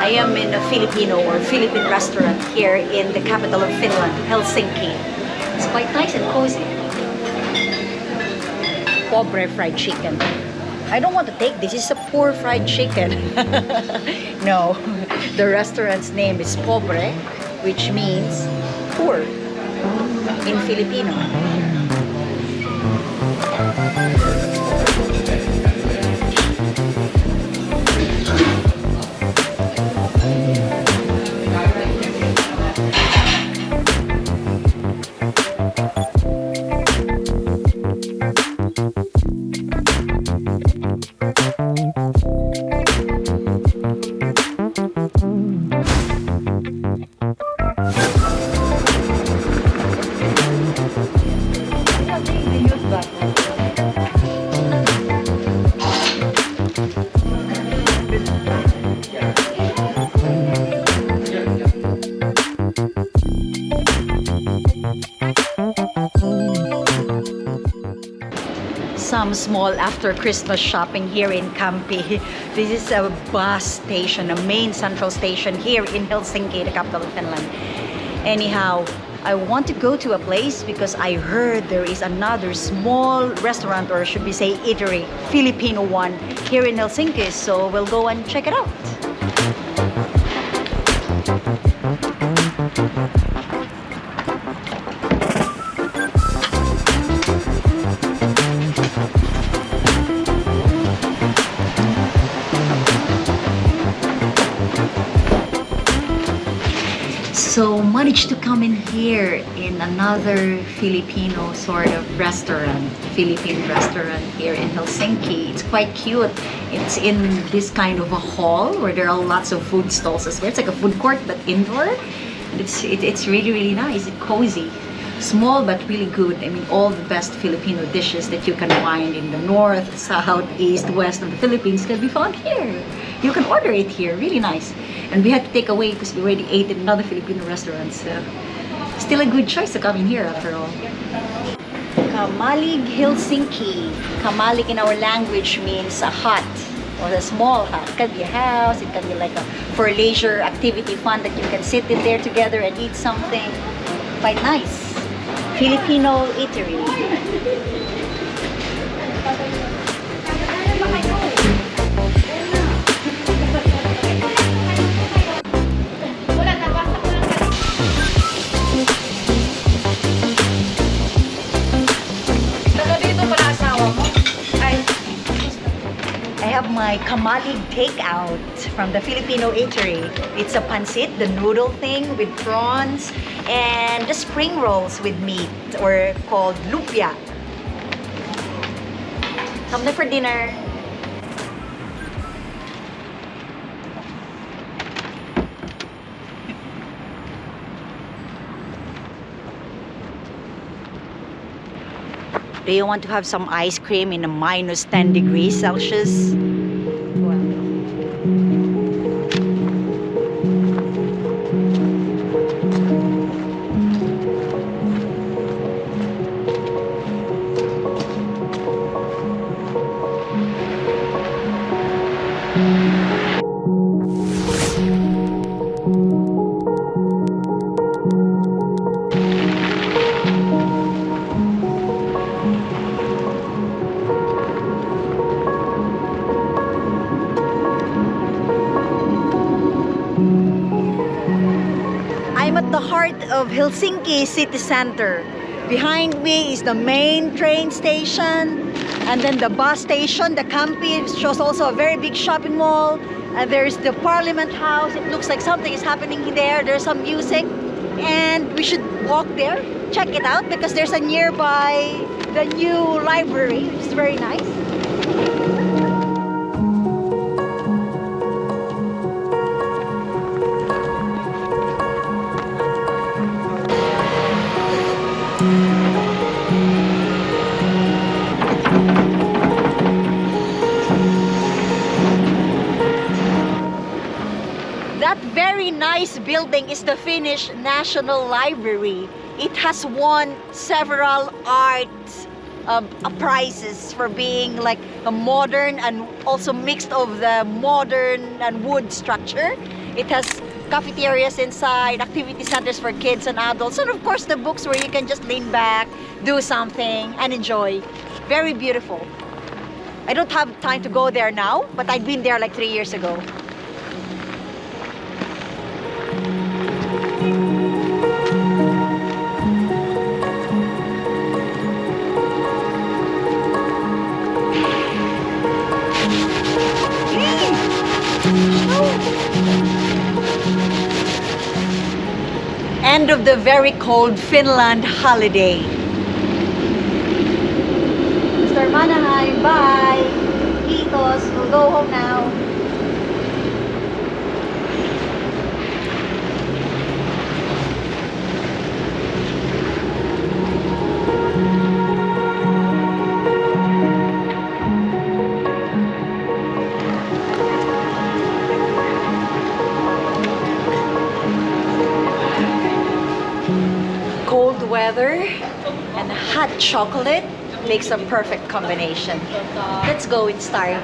I am in a Filipino or Philippine restaurant here in the capital of Finland, Helsinki. It's quite nice and cozy. Pobre fried chicken. I don't want to take this. It's a poor fried chicken. No, the restaurant's name is Pobre, which means poor in Filipino. Some small after Christmas shopping here in Campi. This is a bus station, a main central station here in Helsinki, the capital of Finland. Anyhow, I want to go to a place because I heard there is another small restaurant, or should we say eatery, Filipino one here in Helsinki. So we'll go and check it out. So managed to come in here in another Filipino sort of restaurant, Philippine restaurant here in Helsinki. It's quite cute. It's in this kind of a hall where there are lots of food stalls as well. It's like a food court but indoor. It's really, really nice. It's cozy. Small but really good. I mean, all the best Filipino dishes that you can find in the north, south, east, west of the Philippines can be found here. You can order it here. Really nice. And we had to take away because we already ate in another Filipino restaurant. So still a good choice to come in here after all. Kamalig, Helsinki. Kamalig in our language means a hut or a small hut. It can be a house. It can be like a for leisure activity fun that you can sit in there together and eat something. Quite nice. Filipino eatery. I have my Kamalig takeout from the Filipino eatery. It's a pancit, the noodle thing with prawns, and the spring rolls with meat, or called lumpia. Come there for dinner. Do you want to have some ice cream in a minus 10 degrees Celsius? The heart of Helsinki city center. Behind me is the main train station, and then the bus station, the Campi, shows also a very big shopping mall, and there's the Parliament House. It looks like something is happening there. There's some music, and we should walk there, check it out, because there's a nearby, the new library, which is very nice. That very nice building is the Finnish National Library. It has won several art prizes for being like a modern and also mixed of the modern and wood structure. It has cafeterias inside, activity centers for kids and adults, and of course the books where you can just lean back, do something, and enjoy. Very beautiful. I don't have time to go there now, but I'd been there like 3 years ago. End of the very cold Finland holiday. Mr. Manaheim, bye. Kitos, we'll go home now. Cold weather and hot chocolate makes a perfect combination. Let's go in Starvey.